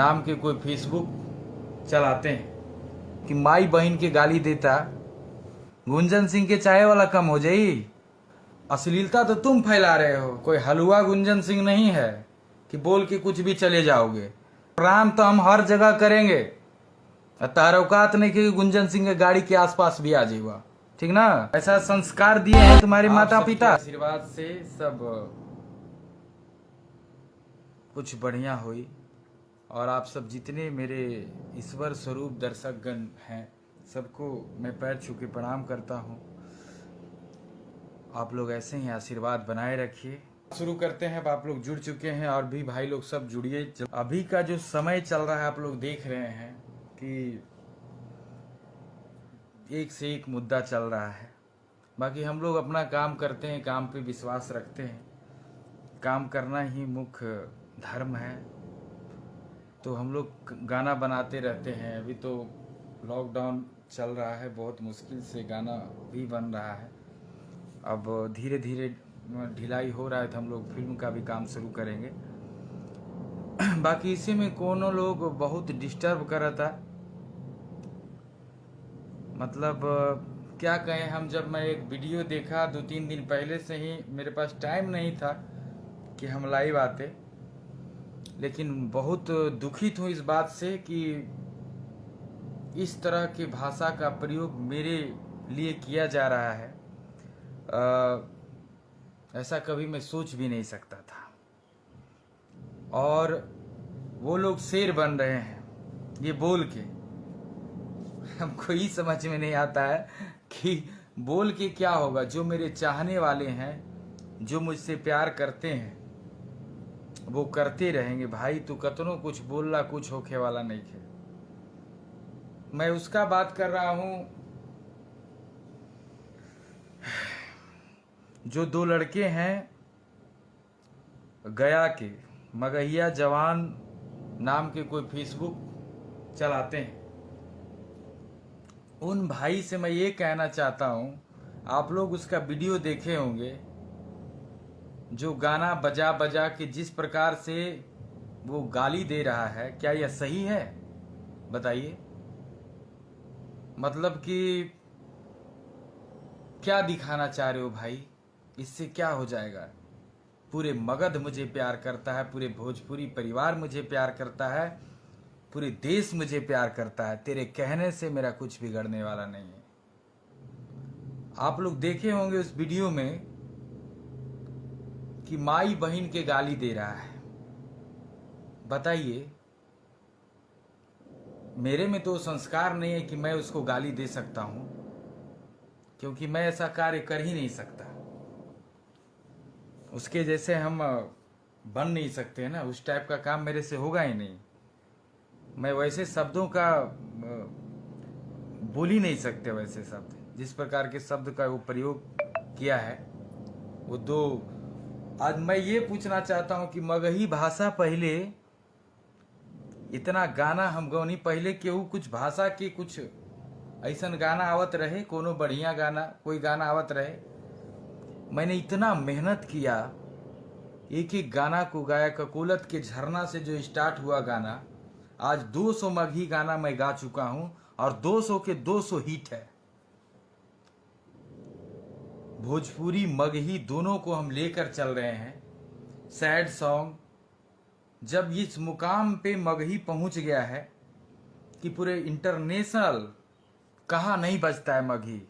नाम के कोई फेसबुक चलाते हैं कि माई बहन के गाली देता, गुंजन सिंह के चाय वाला कम हो जाई। अश्लीलता तो तुम फैला रहे हो, कोई हलवा गुंजन सिंह नहीं है कि बोल के कुछ भी चले जाओगे। प्रोग्राम तो हम हर जगह करेंगे, तार औकात नहीं कि गुंजन सिंह के गाड़ी के आसपास भी आ जाएगा, ठीक ना। ऐसा संस्कार दिए हैं तुम्हारे माता पिता, आशीर्वाद से सब कुछ बढ़िया हुई। और आप सब जितने मेरे ईश्वर स्वरूप दर्शकगण हैं, सबको मैं पैर छू के प्रणाम करता हूँ। आप लोग ऐसे ही आशीर्वाद बनाए रखिए। शुरू करते हैं। अब आप लोग जुड़ चुके हैं और भी भाई लोग सब जुड़िए। अभी का जो समय चल रहा है आप लोग देख रहे हैं कि एक से एक मुद्दा चल रहा है। बाकी हम लोग अपना काम करते हैं, काम पे विश्वास रखते हैं, काम करना ही मुख्य धर्म है। तो हम लोग गाना बनाते रहते हैं। अभी तो लॉकडाउन चल रहा है, बहुत मुश्किल से गाना भी बन रहा है। अब धीरे धीरे ढिलाई हो रहा है तो हम लोग फिल्म का भी काम शुरू करेंगे। बाकी इसी में कोनो लोग बहुत डिस्टर्ब कर रहा था, मतलब क्या कहें हम। जब मैं एक वीडियो देखा 2-3 दिन पहले से ही, मेरे पास टाइम नहीं था कि हम लाइव आते, लेकिन बहुत दुखित हूँ इस बात से कि इस तरह की भाषा का प्रयोग मेरे लिए किया जा रहा है। ऐसा कभी मैं सोच भी नहीं सकता था। और वो लोग शेर बन रहे हैं ये बोल के। हमको ही समझ में नहीं आता है कि बोल के क्या होगा। जो मेरे चाहने वाले हैं, जो मुझसे प्यार करते हैं, वो करते रहेंगे। भाई तू कतनो कुछ बोल रहा, कुछ होके वाला नहीं है। मैं उसका बात कर रहा हूं जो 2 लड़के हैं गया के, मगहिया जवान नाम के कोई फेसबुक चलाते हैं। उन भाई से मैं ये कहना चाहता हूं, आप लोग उसका वीडियो देखे होंगे, जो गाना बजा बजा के जिस प्रकार से वो गाली दे रहा है, क्या यह सही है? बताइए। मतलब कि क्या दिखाना चाह रहे हो भाई? इससे क्या हो जाएगा? पूरे मगध मुझे प्यार करता है, पूरे भोजपुरी परिवार मुझे प्यार करता है, पूरे देश मुझे प्यार करता है। तेरे कहने से मेरा कुछ बिगड़ने वाला नहीं है। आप लोग देखे होंगे उस वीडियो में कि माई बहन के गाली दे रहा है। बताइए, मेरे में तो संस्कार नहीं है कि मैं उसको गाली दे सकता हूं, क्योंकि मैं ऐसा कार्य कर ही नहीं सकता। उसके जैसे हम बन नहीं सकते हैं ना, उस टाइप का काम मेरे से होगा ही नहीं। मैं वैसे शब्दों का बोल ही नहीं सकते, वैसे शब्द जिस प्रकार के शब्द का वो प्रयोग किया है वो 2। आज मैं ये पूछना चाहता हूं कि मगही भाषा पहले इतना गाना हम गौनी, पहले केहू कुछ भाषा के कुछ ऐसा गाना आवत रहे, कोनो बढ़िया गाना कोई गाना आवत रहे? मैंने इतना मेहनत किया, एक एक गाना को गाया। ककोलत के झरना से जो स्टार्ट हुआ गाना, आज 200 मगही गाना मैं गा चुका हूं और 200 के 200 हिट है। भोजपुरी मगही दोनों को हम लेकर चल रहे हैं। सैड सॉन्ग, जब इस मुकाम पे मगही पहुंच गया है कि पूरे इंटरनेशनल कहाँ नहीं बजता है मगही,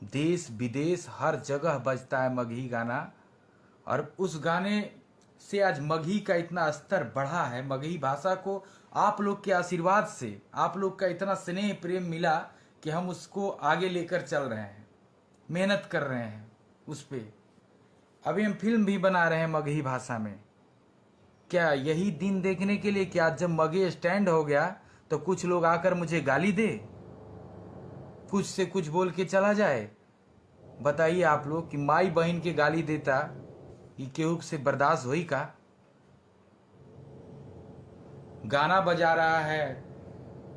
देश विदेश हर जगह बजता है मगही गाना। और उस गाने से आज मगही का इतना स्तर बढ़ा है। मगही भाषा को आप लोग के आशीर्वाद से, आप लोग का इतना स्नेह प्रेम मिला कि हम उसको आगे लेकर चल रहे हैं, मेहनत कर रहे हैं उस पे। अभी हम फिल्म भी बना रहे हैं मगही भाषा में। क्या यही दिन देखने के लिए कि आज जब मगे स्टैंड हो गया तो कुछ लोग आकर मुझे गाली दे, कुछ से कुछ बोल के चला जाए? बताइए आप लोग कि माई बहन के गाली देता, ये केहू से बर्दाश्त हुई का? गाना बजा रहा है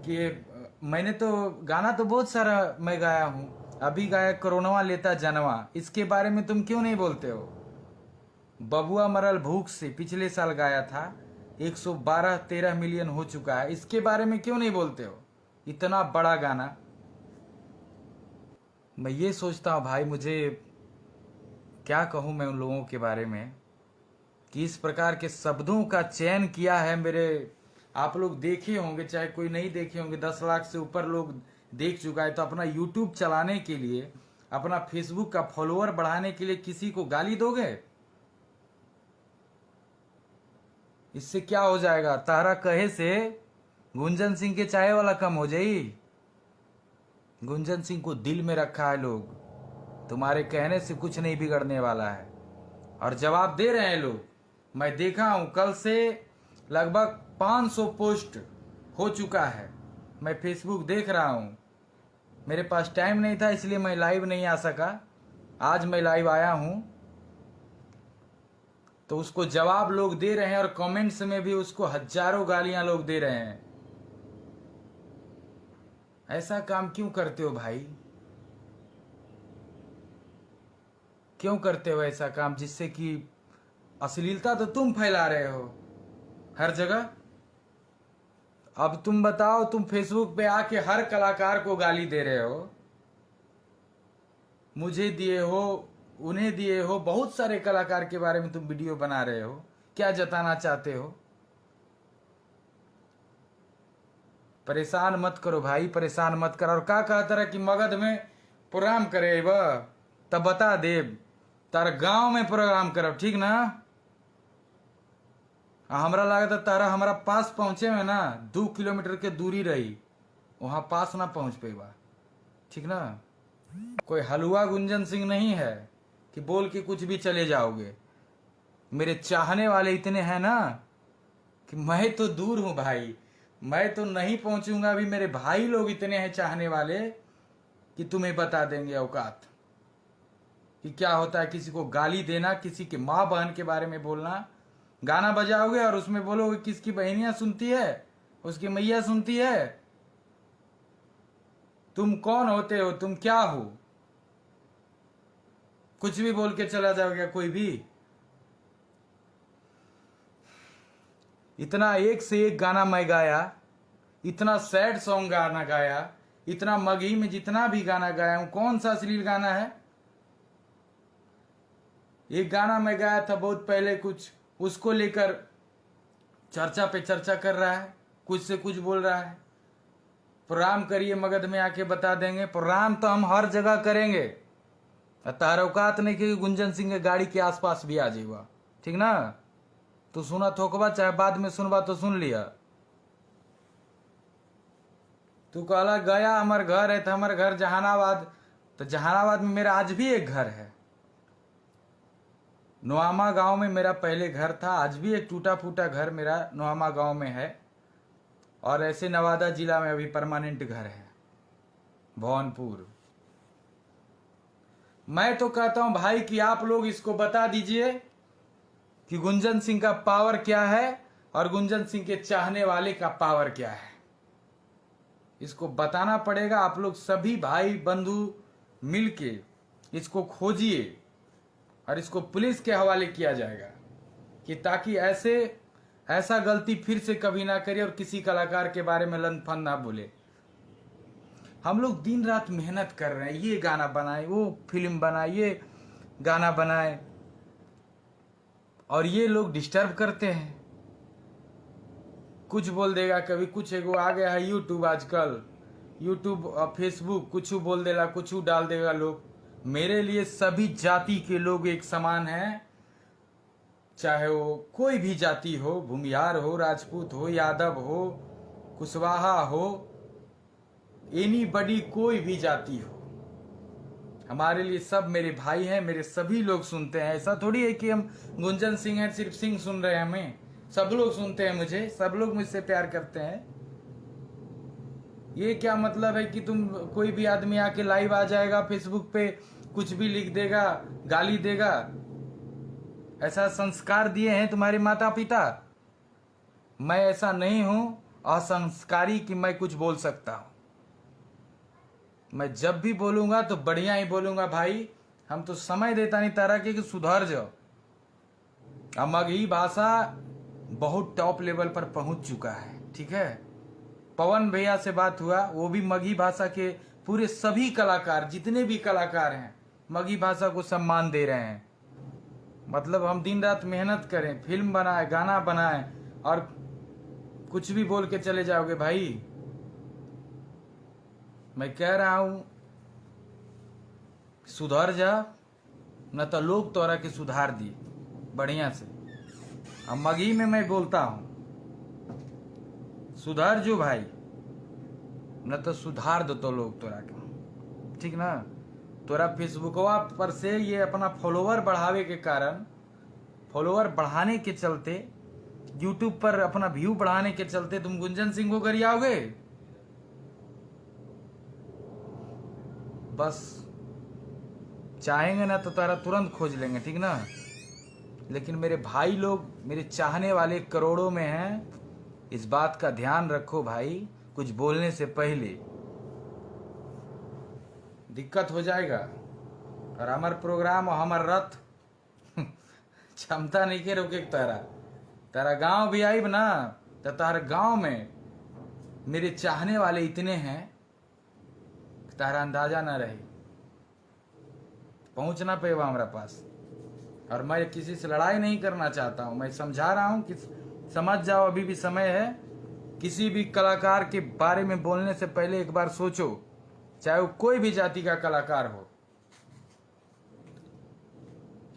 कि मैंने तो गाना तो बहुत सारा मैं गाया हूं। अभी गाया कोरोनावा लेता जनवा, इसके बारे में तुम क्यों नहीं बोलते हो? बबुआ मरल भूख से पिछले साल गाया था। 112-13 मिलियन हो चुका है। इसके बारे में क्यों नहीं बोलते हो? इतना बड़ा गाना। मैं ये सोचता हूँ भाई, मुझे क्या कहूँ मैं उन लोगों के बारे में कि इस प्रकार के शब्दों का चयन किया है। मेरे आप लोग देखे होंगे, चाहे कोई नहीं देखे होंगे, 10 लाख से ऊपर लोग देख चुका है। तो अपना यूट्यूब चलाने के लिए, अपना फेसबुक का फॉलोअर बढ़ाने के लिए किसी को गाली दोगे? इससे क्या हो जाएगा? तारा कहे से गुंजन सिंह के चाय वाला कम हो जाई। गुंजन सिंह को दिल में रखा है लोग, तुम्हारे कहने से कुछ नहीं बिगड़ने वाला है। और जवाब दे रहे हैं लोग। मैं देखा हूं, कल से लगभग 500 पोस्ट हो चुका है। मैं फेसबुक देख रहा हूं। मेरे पास टाइम नहीं था इसलिए मैं लाइव नहीं आ सका। आज मैं लाइव आया हूं तो उसको जवाब लोग दे रहे हैं, और कमेंट्स में भी उसको हजारों गालियां लोग दे रहे हैं। ऐसा काम क्यों करते हो भाई? क्यों करते हो ऐसा काम, जिससे कि अश्लीलता तो तुम फैला रहे हो हर जगह। अब तुम बताओ, तुम फेसबुक पे आके हर कलाकार को गाली दे रहे हो, मुझे दिए हो, उन्हें दिए हो, बहुत सारे कलाकार के बारे में तुम वीडियो बना रहे हो। क्या जताना चाहते हो? परेशान मत करो भाई, परेशान मत करो। और का कहता रहा कि मगध में प्रोग्राम करे तब बता देव, तार गांव में प्रोग्राम करब, ठीक ना? हमरा लगा था तारा हमारा पास पहुंचे में ना 2 किलोमीटर के दूरी रही, वहां पास ना पहुंच पेबा, ठीक ना? कोई हलवा गुंजन सिंह नहीं है कि बोल के कुछ भी चले जाओगे। मेरे चाहने वाले इतने हैं ना कि मैं तो दूर हूं भाई, मैं तो नहीं पहुंचूंगा। अभी मेरे भाई लोग इतने हैं चाहने वाले कि तुम्हें बता देंगे औकात कि क्या होता है किसी को गाली देना, किसी के माँ बहन के बारे में बोलना। गाना बजाओगे और उसमें बोलोगे किसकी बहनियां सुनती है, उसकी मैया सुनती है। तुम कौन होते हो? तुम क्या हो? कुछ भी बोल के चला जाओगे कोई भी? इतना एक से एक गाना मैं गाया, इतना सैड सॉन्ग गाना गाया, इतना मगही में जितना भी गाना गाया हूं, कौन सा अश्लील गाना है? एक गाना मैं गाया था बहुत पहले, कुछ उसको लेकर चर्चा पे चर्चा कर रहा है, कुछ से कुछ बोल रहा है। प्रोग्राम करिए, मगध में आके बता देंगे। प्रोग्राम तो हम हर जगह करेंगे। तार औकात नहीं कि गुंजन सिंह के गाड़ी के आसपास भी आ जाइबा, ठीक ना? तो सुना थोकबा, चाहे बाद में सुनबा तो सुन लिया। तू कहला गया हमार घर है, तो हमार घर जहानाबाद, तो जहानाबाद में मेरा आज भी एक घर है। नोआमा गांव में मेरा पहले घर था, आज भी एक टूटा फूटा घर मेरा नोआमा गांव में है। और ऐसे नवादा जिला में अभी परमानेंट घर है, भवनपुर। मैं तो कहता हूं भाई कि आप लोग इसको बता दीजिए कि गुंजन सिंह का पावर क्या है और गुंजन सिंह के चाहने वाले का पावर क्या है। इसको बताना पड़ेगा। आप लोग सभी भाई बंधु मिलके इसको खोजिए और इसको पुलिस के हवाले किया जाएगा, कि ताकि ऐसा गलती फिर से कभी ना करे और किसी कलाकार के बारे में लन फन ना बोले। हम लोग दिन रात मेहनत कर रहे हैं, ये गाना बनाए, वो फिल्म बनाए, ये गाना बनाए, और ये लोग डिस्टर्ब करते हैं। कुछ बोल देगा कभी, कुछ एगो आ गया है यूट्यूब, आजकल यूट्यूब और फेसबुक, कुछ बोल देगा, कुछ डाल देगा लोग। मेरे लिए सभी जाति के लोग एक समान हैं, चाहे वो कोई भी जाति हो, भूमिहार हो, राजपूत हो, यादव हो, कुशवाहा हो, एनी बडी, कोई भी जाति हो, हमारे लिए सब मेरे भाई हैं। मेरे सभी लोग सुनते हैं। ऐसा थोड़ी है कि हम गुंजन सिंह हैं, सिर्फ सिंह सुन रहे हैं, हमें सब लोग सुनते हैं, मुझे सब लोग मुझसे प्यार करते हैं। ये क्या मतलब है कि तुम कोई भी आदमी आके लाइव आ जाएगा फेसबुक पे, कुछ भी लिख देगा, गाली देगा? ऐसा संस्कार दिए हैं तुम्हारे माता पिता? मैं ऐसा नहीं हूं असंस्कारी कि मैं कुछ बोल सकता हूं। मैं जब भी बोलूंगा तो बढ़िया ही बोलूंगा भाई। हम तो समय देता नहीं तारा के कि सुधर जाओ। मगही भाषा बहुत टॉप लेवल पर पहुंच चुका है। ठीक है, पवन भैया से बात हुआ, वो भी मगही भाषा के पूरे सभी कलाकार, जितने भी कलाकार हैं मगही भाषा को सम्मान दे रहे हैं। मतलब हम दिन रात मेहनत करें, फिल्म बनाए, गाना बनाए, और कुछ भी बोल के चले जाओगे भाई। मैं कह रहा हूं सुधर जा, न तो लोग तोरा के सुधार दिए बढ़िया से। अब मगही में मैं बोलता हूं, सुधर जो भाई, न तो सुधार दो तो लोग तोरा के। ठीक ना, तोरा फेसबुकवा पर से ये अपना फॉलोवर बढ़ावे के कारण, फॉलोवर बढ़ाने के चलते, यूट्यूब पर अपना व्यू बढ़ाने के चलते तुम गुंजन सिंह को गरियाओगे। बस चाहेंगे ना तो तारा तुरंत खोज लेंगे। ठीक ना, लेकिन मेरे भाई लोग, मेरे चाहने वाले करोड़ों में हैं, इस बात का ध्यान रखो भाई, कुछ बोलने से पहले दिक्कत हो जाएगा। और हमार प्रोग्राम और हमार रथ क्षमता नहीं के रोके तारा गांव भी आईब ना, तो तारा गांव में मेरे चाहने वाले इतने हैं तारा अंदाजा ना रहे, पहुंच ना पेवा हमारा पास। और मैं किसी से लड़ाई नहीं करना चाहता हूं, मैं समझा रहा हूं कि समझ जाओ, अभी भी समय है। किसी भी कलाकार के बारे में बोलने से पहले एक बार सोचो, चाहे वो कोई भी जाति का कलाकार हो,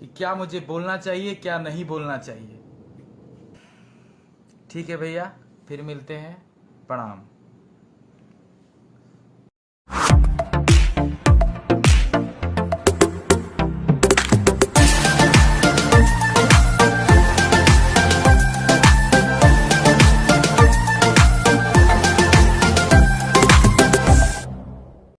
कि क्या मुझे बोलना चाहिए, क्या नहीं बोलना चाहिए। ठीक है भैया, फिर मिलते हैं, प्रणाम।